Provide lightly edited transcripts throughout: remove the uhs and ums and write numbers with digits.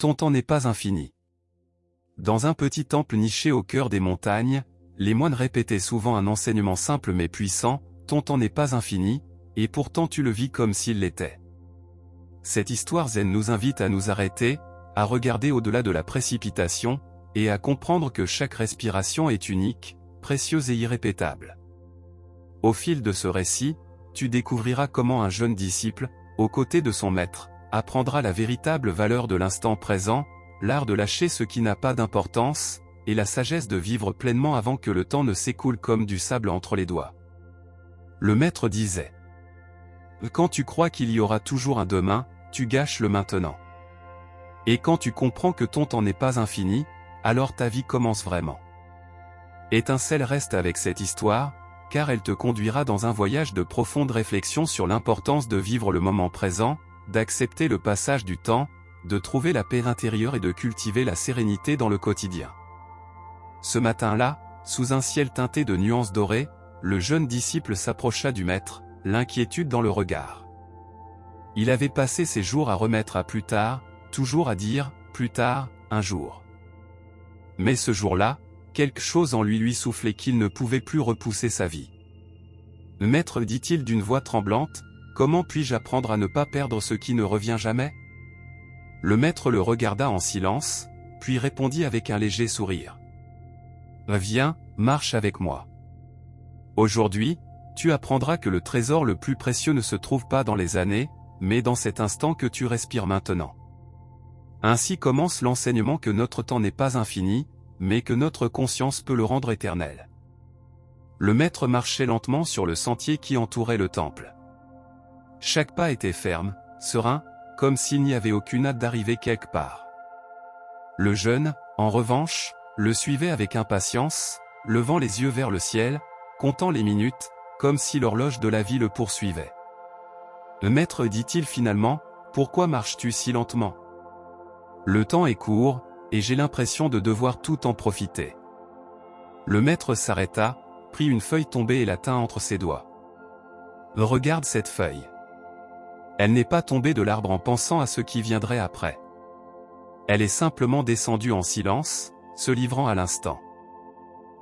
ton temps n'est pas infini. Dans un petit temple niché au cœur des montagnes, les moines répétaient souvent un enseignement simple mais puissant, ton temps n'est pas infini, et pourtant tu le vis comme s'il l'était. Cette histoire zen nous invite à nous arrêter, à regarder au-delà de la précipitation, et à comprendre que chaque respiration est unique, précieuse et irrépétable. Au fil de ce récit, tu découvriras comment un jeune disciple, aux côtés de son maître, apprendra la véritable valeur de l'instant présent, l'art de lâcher ce qui n'a pas d'importance, et la sagesse de vivre pleinement avant que le temps ne s'écoule comme du sable entre les doigts. Le maître disait : quand tu crois qu'il y aura toujours un demain, tu gâches le maintenant. Et quand tu comprends que ton temps n'est pas infini, alors ta vie commence vraiment. Étincelle reste avec cette histoire, car elle te conduira dans un voyage de profonde réflexion sur l'importance de vivre le moment présent, d'accepter le passage du temps, de trouver la paix intérieure et de cultiver la sérénité dans le quotidien. Ce matin-là, sous un ciel teinté de nuances dorées, le jeune disciple s'approcha du maître, l'inquiétude dans le regard. Il avait passé ses jours à remettre à plus tard, toujours à dire « plus tard, un jour ». Mais ce jour-là, quelque chose en lui soufflait qu'il ne pouvait plus repousser sa vie. « Maître, dit-il d'une voix tremblante, comment puis-je apprendre à ne pas perdre ce qui ne revient jamais ?» Le maître le regarda en silence, puis répondit avec un léger sourire. « Viens, marche avec moi. Aujourd'hui, tu apprendras que le trésor le plus précieux ne se trouve pas dans les années, mais dans cet instant que tu respires maintenant. » Ainsi commence l'enseignement que notre temps n'est pas infini, mais que notre conscience peut le rendre éternel. Le maître marchait lentement sur le sentier qui entourait le temple. Chaque pas était ferme, serein, comme s'il n'y avait aucune hâte d'arriver quelque part. Le jeune, en revanche, le suivait avec impatience, levant les yeux vers le ciel, comptant les minutes, comme si l'horloge de la vie le poursuivait. « Maître, dit-il finalement, pourquoi marches-tu si lentement ? Le temps est court, et j'ai l'impression de devoir tout en profiter. » Le maître s'arrêta, prit une feuille tombée et la tint entre ses doigts. « Regarde cette feuille. Elle n'est pas tombée de l'arbre en pensant à ce qui viendrait après. Elle est simplement descendue en silence, se livrant à l'instant.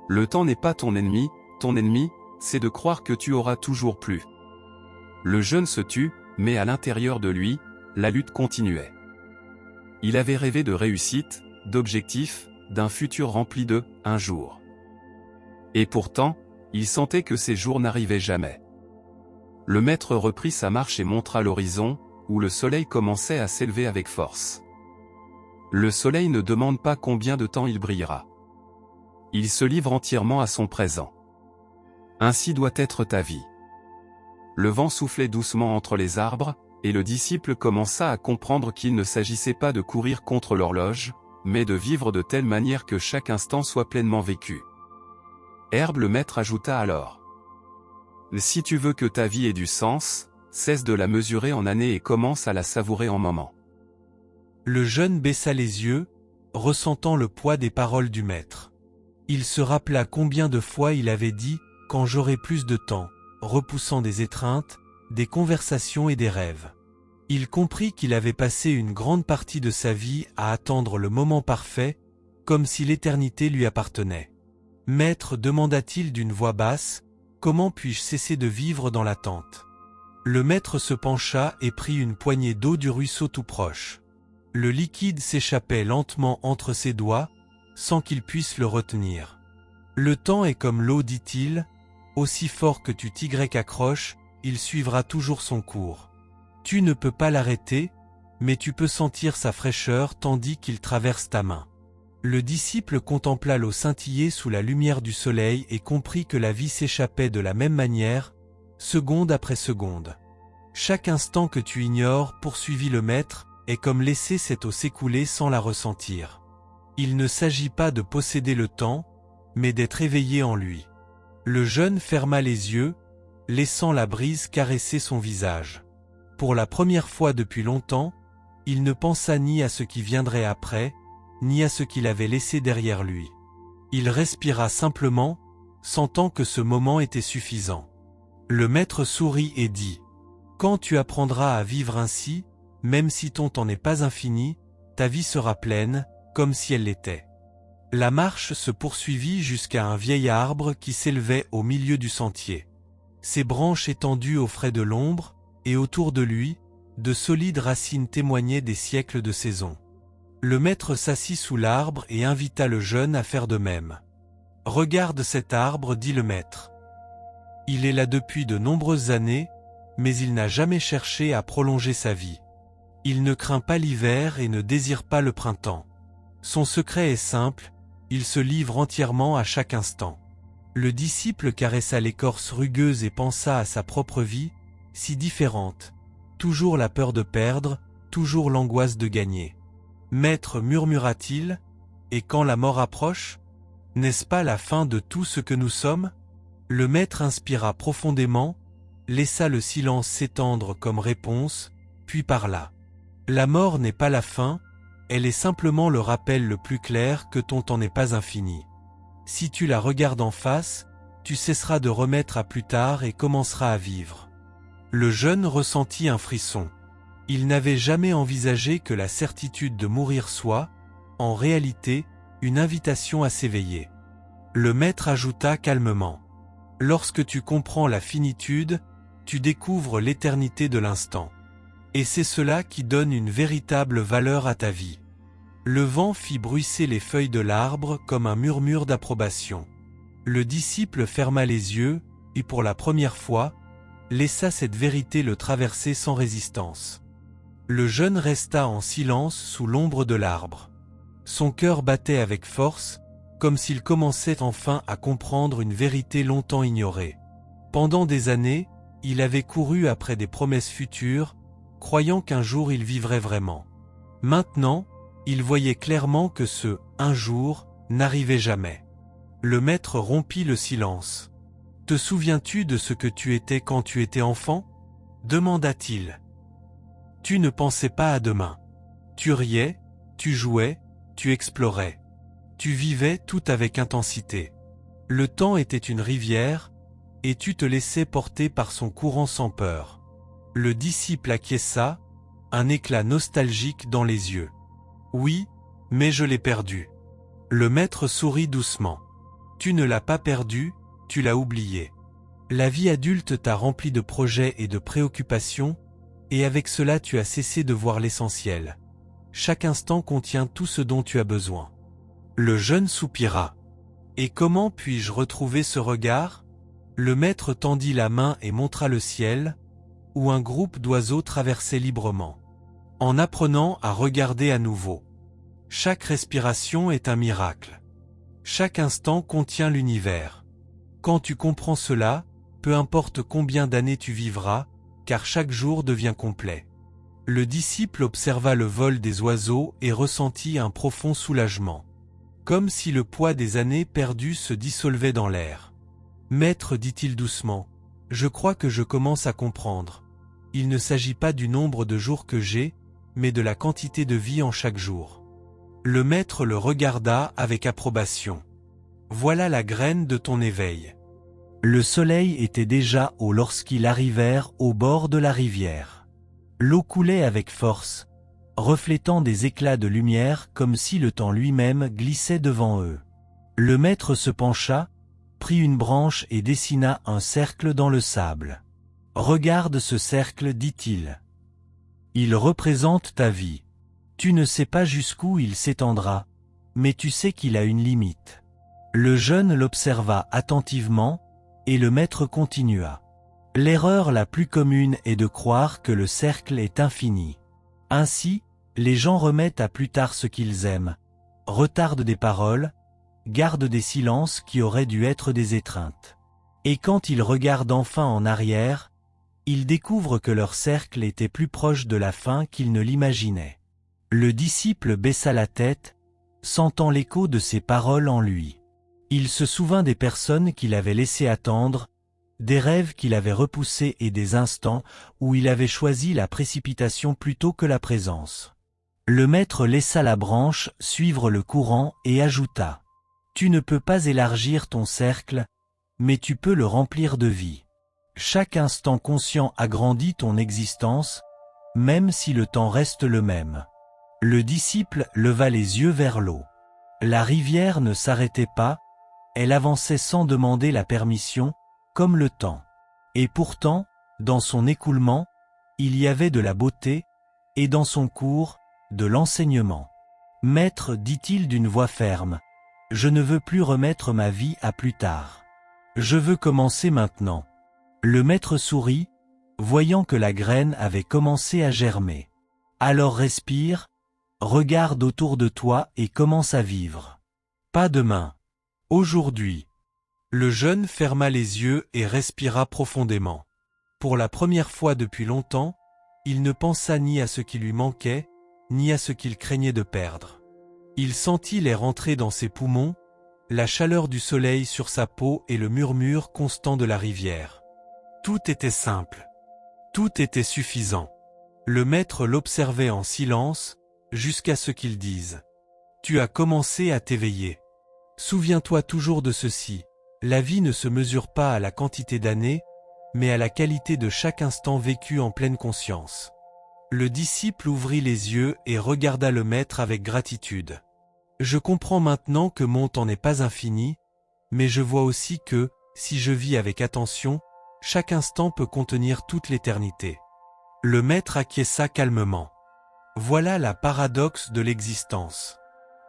Le temps n'est pas ton ennemi, c'est de croire que tu auras toujours plus. » Le jeune se tut, mais à l'intérieur de lui, la lutte continuait. Il avait rêvé de réussite, d'objectifs, d'un futur rempli de « un jour ». Et pourtant, il sentait que ces jours n'arrivaient jamais. Le maître reprit sa marche et montra l'horizon, où le soleil commençait à s'élever avec force. Le soleil ne demande pas combien de temps il brillera. Il se livre entièrement à son présent. Ainsi doit être ta vie. Le vent soufflait doucement entre les arbres, et le disciple commença à comprendre qu'il ne s'agissait pas de courir contre l'horloge, mais de vivre de telle manière que chaque instant soit pleinement vécu. Herbe, le maître ajouta alors. Si tu veux que ta vie ait du sens, cesse de la mesurer en années et commence à la savourer en moments. Le jeune baissa les yeux, ressentant le poids des paroles du maître. Il se rappela combien de fois il avait dit « quand j'aurai plus de temps », repoussant des étreintes, des conversations et des rêves. Il comprit qu'il avait passé une grande partie de sa vie à attendre le moment parfait, comme si l'éternité lui appartenait. « Maître, demanda-t-il d'une voix basse, comment puis-je cesser de vivre dans l'attente ?» Le maître se pencha et prit une poignée d'eau du ruisseau tout proche. Le liquide s'échappait lentement entre ses doigts, sans qu'il puisse le retenir. « Le temps est comme l'eau, dit-il, aussi fort que tu t'y-accroches, il suivra toujours son cours. Tu ne peux pas l'arrêter, mais tu peux sentir sa fraîcheur tandis qu'il traverse ta main. » Le disciple contempla l'eau scintiller sous la lumière du soleil et comprit que la vie s'échappait de la même manière, seconde après seconde. « Chaque instant que tu ignores, poursuivit le maître, est comme laisser cette eau s'écouler sans la ressentir. Il ne s'agit pas de posséder le temps, mais d'être éveillé en lui. » Le jeune ferma les yeux, laissant la brise caresser son visage. Pour la première fois depuis longtemps, il ne pensa ni à ce qui viendrait après, ni à ce qu'il avait laissé derrière lui. Il respira simplement, sentant que ce moment était suffisant. Le maître sourit et dit : « Quand tu apprendras à vivre ainsi, même si ton temps n'est pas infini, ta vie sera pleine, comme si elle l'était. La marche se poursuivit jusqu'à un vieil arbre qui s'élevait au milieu du sentier. Ses branches étendues offraient de l'ombre, et autour de lui, de solides racines témoignaient des siècles de saison. Le maître s'assit sous l'arbre et invita le jeune à faire de même. « Regarde cet arbre, dit le maître. Il est là depuis de nombreuses années, mais il n'a jamais cherché à prolonger sa vie. Il ne craint pas l'hiver et ne désire pas le printemps. Son secret est simple, il se livre entièrement à chaque instant. » Le disciple caressa l'écorce rugueuse et pensa à sa propre vie, si différente. Toujours la peur de perdre, toujours l'angoisse de gagner. « Maître, murmura-t-il, et quand la mort approche, n'est-ce pas la fin de tout ce que nous sommes ?» Le maître inspira profondément, laissa le silence s'étendre comme réponse, puis parla. « La mort n'est pas la fin, elle est simplement le rappel le plus clair que ton temps n'est pas infini. Si tu la regardes en face, tu cesseras de remettre à plus tard et commenceras à vivre. » Le jeune ressentit un frisson. Il n'avait jamais envisagé que la certitude de mourir soit, en réalité, une invitation à s'éveiller. Le maître ajouta calmement. « Lorsque tu comprends la finitude, tu découvres l'éternité de l'instant. Et c'est cela qui donne une véritable valeur à ta vie. » Le vent fit bruisser les feuilles de l'arbre comme un murmure d'approbation. Le disciple ferma les yeux, et pour la première fois, laissa cette vérité le traverser sans résistance. Le jeune resta en silence sous l'ombre de l'arbre. Son cœur battait avec force, comme s'il commençait enfin à comprendre une vérité longtemps ignorée. Pendant des années, il avait couru après des promesses futures, croyant qu'un jour il vivrait vraiment. Maintenant, il voyait clairement que ce « un jour » n'arrivait jamais. Le maître rompit le silence. « Te souviens-tu de ce que tu étais quand tu étais enfant » demanda-t-il. « Tu ne pensais pas à demain. Tu riais, tu jouais, tu explorais. Tu vivais tout avec intensité. Le temps était une rivière, et tu te laissais porter par son courant sans peur. » Le disciple acquiesça, un éclat nostalgique dans les yeux. « Oui, mais je l'ai perdu. » Le maître sourit doucement. « Tu ne l'as pas perdu, tu l'as oublié. La vie adulte t'a rempli de projets et de préoccupations, et avec cela tu as cessé de voir l'essentiel. Chaque instant contient tout ce dont tu as besoin. » Le jeune soupira. « Et comment puis-je retrouver ce regard ?» Le maître tendit la main et montra le ciel, où un groupe d'oiseaux traversait librement. En apprenant à regarder à nouveau. Chaque respiration est un miracle. Chaque instant contient l'univers. Quand tu comprends cela, peu importe combien d'années tu vivras, car chaque jour devient complet. Le disciple observa le vol des oiseaux et ressentit un profond soulagement. Comme si le poids des années perdues se dissolvait dans l'air. « Maître, dit-il doucement, je crois que je commence à comprendre. Il ne s'agit pas du nombre de jours que j'ai, mais de la quantité de vie en chaque jour. » Le maître le regarda avec approbation. « Voilà la graine de ton éveil. » Le soleil était déjà haut lorsqu'ils arrivèrent au bord de la rivière. L'eau coulait avec force, reflétant des éclats de lumière comme si le temps lui-même glissait devant eux. Le maître se pencha, prit une branche et dessina un cercle dans le sable. « Regarde ce cercle, dit-il. Il représente ta vie. Tu ne sais pas jusqu'où il s'étendra, mais tu sais qu'il a une limite. » Le jeune l'observa attentivement, et le maître continua. « L'erreur la plus commune est de croire que le cercle est infini. Ainsi, les gens remettent à plus tard ce qu'ils aiment, retardent des paroles, gardent des silences qui auraient dû être des étreintes. Et quand ils regardent enfin en arrière, ils découvrent que leur cercle était plus proche de la fin qu'ils ne l'imaginaient. » Le disciple baissa la tête, sentant l'écho de ces paroles en lui. Il se souvint des personnes qu'il avait laissé attendre, des rêves qu'il avait repoussés et des instants où il avait choisi la précipitation plutôt que la présence. Le maître laissa la branche suivre le courant et ajouta « Tu ne peux pas élargir ton cercle, mais tu peux le remplir de vie. Chaque instant conscient agrandit ton existence, même si le temps reste le même. » Le disciple leva les yeux vers l'eau. La rivière ne s'arrêtait pas, elle avançait sans demander la permission, comme le temps. Et pourtant, dans son écoulement, il y avait de la beauté, et dans son cours, de l'enseignement. « Maître, dit-il d'une voix ferme, je ne veux plus remettre ma vie à plus tard. Je veux commencer maintenant. » Le maître sourit, voyant que la graine avait commencé à germer. « Alors respire, regarde autour de toi et commence à vivre. Pas demain. Aujourd'hui. » Le jeune ferma les yeux et respira profondément. Pour la première fois depuis longtemps, il ne pensa ni à ce qui lui manquait, ni à ce qu'il craignait de perdre. Il sentit l'air entrer dans ses poumons, la chaleur du soleil sur sa peau et le murmure constant de la rivière. Tout était simple. Tout était suffisant. Le maître l'observait en silence, jusqu'à ce qu'il dise « Tu as commencé à t'éveiller. Souviens-toi toujours de ceci. La vie ne se mesure pas à la quantité d'années, mais à la qualité de chaque instant vécu en pleine conscience. » Le disciple ouvrit les yeux et regarda le maître avec gratitude. « Je comprends maintenant que mon temps n'est pas infini, mais je vois aussi que, si je vis avec attention, chaque instant peut contenir toute l'éternité. » Le maître acquiesça calmement. Voilà la paradoxe de l'existence.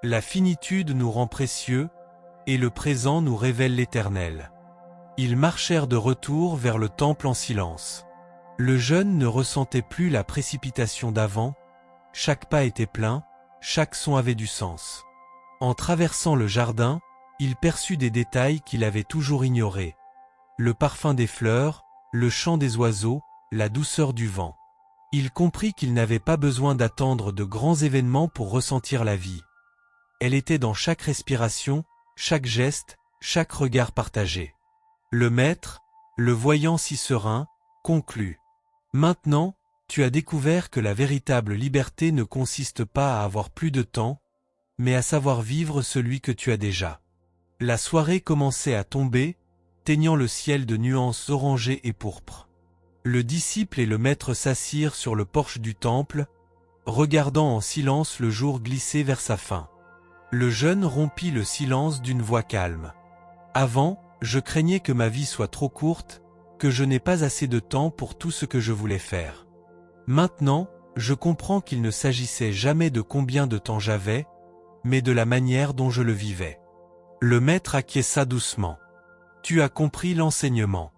La finitude nous rend précieux, et le présent nous révèle l'éternel. Ils marchèrent de retour vers le temple en silence. Le jeune ne ressentait plus la précipitation d'avant, chaque pas était plein, chaque son avait du sens. En traversant le jardin, il perçut des détails qu'il avait toujours ignorés. Le parfum des fleurs, le chant des oiseaux, la douceur du vent. Il comprit qu'il n'avait pas besoin d'attendre de grands événements pour ressentir la vie. Elle était dans chaque respiration, chaque geste, chaque regard partagé. Le maître, le voyant si serein, conclut. Maintenant, tu as découvert que la véritable liberté ne consiste pas à avoir plus de temps, mais à savoir vivre celui que tu as déjà. La soirée commençait à tomber, teignant le ciel de nuances orangées et pourpres. Le disciple et le maître s'assirent sur le porche du temple, regardant en silence le jour glisser vers sa fin. Le jeune rompit le silence d'une voix calme. « Avant, je craignais que ma vie soit trop courte, que je n'ai pas assez de temps pour tout ce que je voulais faire. Maintenant, je comprends qu'il ne s'agissait jamais de combien de temps j'avais, mais de la manière dont je le vivais. » Le maître acquiesça doucement. « Tu as compris l'enseignement.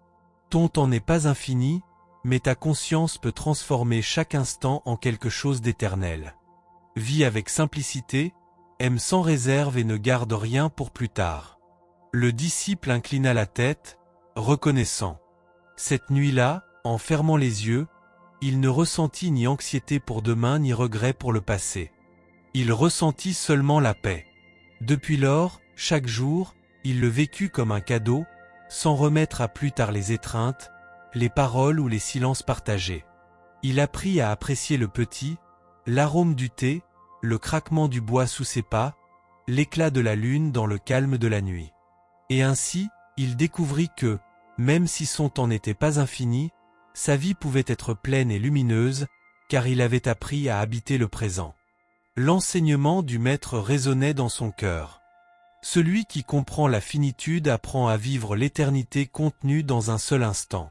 Ton temps n'est pas infini, mais ta conscience peut transformer chaque instant en quelque chose d'éternel. Vis avec simplicité, aime sans réserve et ne garde rien pour plus tard. » Le disciple inclina la tête, reconnaissant. Cette nuit-là, en fermant les yeux, il ne ressentit ni anxiété pour demain ni regret pour le passé. Il ressentit seulement la paix. Depuis lors, chaque jour, il le vécut comme un cadeau, sans remettre à plus tard les étreintes, les paroles ou les silences partagés. Il apprit à apprécier le petit, l'arôme du thé, le craquement du bois sous ses pas, l'éclat de la lune dans le calme de la nuit. Et ainsi, il découvrit que, même si son temps n'était pas infini, sa vie pouvait être pleine et lumineuse, car il avait appris à habiter le présent. L'enseignement du maître résonnait dans son cœur. Celui qui comprend la finitude apprend à vivre l'éternité contenue dans un seul instant.